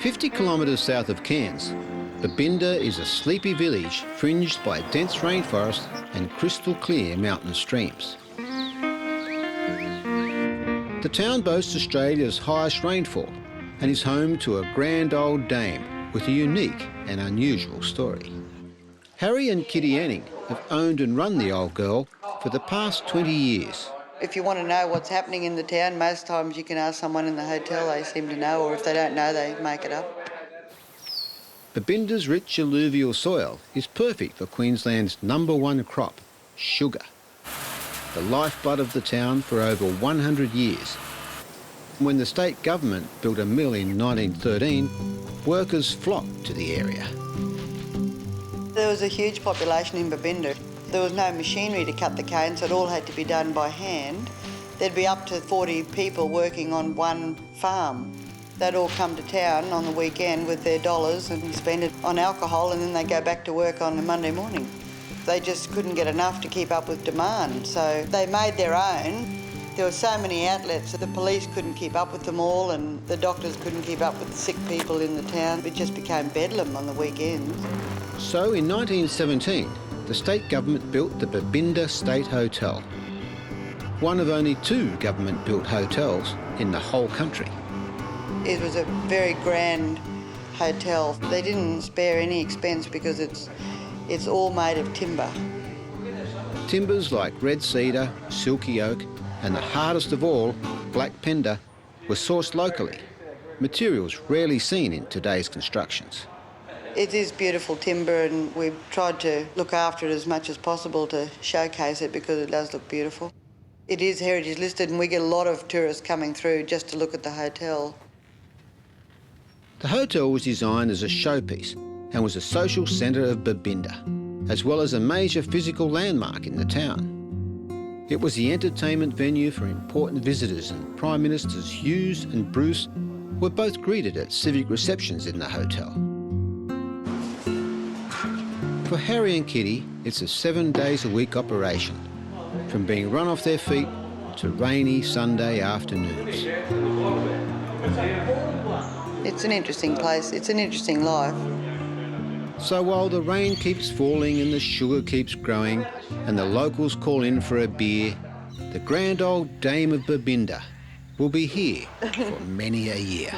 50 kilometres south of Cairns, Babinda is a sleepy village fringed by dense rainforest and crystal clear mountain streams. The town boasts Australia's highest rainfall and is home to a grand old dame with a unique and unusual story. Harry and Kitty Anning have owned and run the old girl for the past 20 years. If you want to know what's happening in the town, most times you can ask someone in the hotel, they seem to know, or if they don't know, they make it up. Babinda's rich alluvial soil is perfect for Queensland's #1 crop, sugar. The lifeblood of the town for over 100 years. When the state government built a mill in 1913, workers flocked to the area. There was a huge population in Babinda. There was no machinery to cut the cane, so it all had to be done by hand. There'd be up to 40 people working on one farm. They'd all come to town on the weekend with their dollars and spend it on alcohol, and then they'd go back to work on a Monday morning. They just couldn't get enough to keep up with demand, so they made their own. There were so many outlets that the police couldn't keep up with them all, and the doctors couldn't keep up with the sick people in the town. It just became bedlam on the weekends. So in 1917, the state government built the Babinda State Hotel, one of only 2 government-built hotels in the whole country. It was a very grand hotel. They didn't spare any expense because it's all made of timber. Timbers like red cedar, silky oak, and the hardest of all, black pender, were sourced locally, materials rarely seen in today's constructions. It is beautiful timber, and we've tried to look after it as much as possible to showcase it because it does look beautiful. It is heritage listed, and we get a lot of tourists coming through just to look at the hotel. The hotel was designed as a showpiece and was a social centre of Babinda, as well as a major physical landmark in the town. It was the entertainment venue for important visitors, and Prime Ministers Hughes and Bruce were both greeted at civic receptions in the hotel. For Harry and Kitty, it's a 7 days a week operation, from being run off their feet to rainy Sunday afternoons. It's an interesting place, it's an interesting life. So while the rain keeps falling and the sugar keeps growing and the locals call in for a beer, the grand old dame of Babinda will be here for many a year.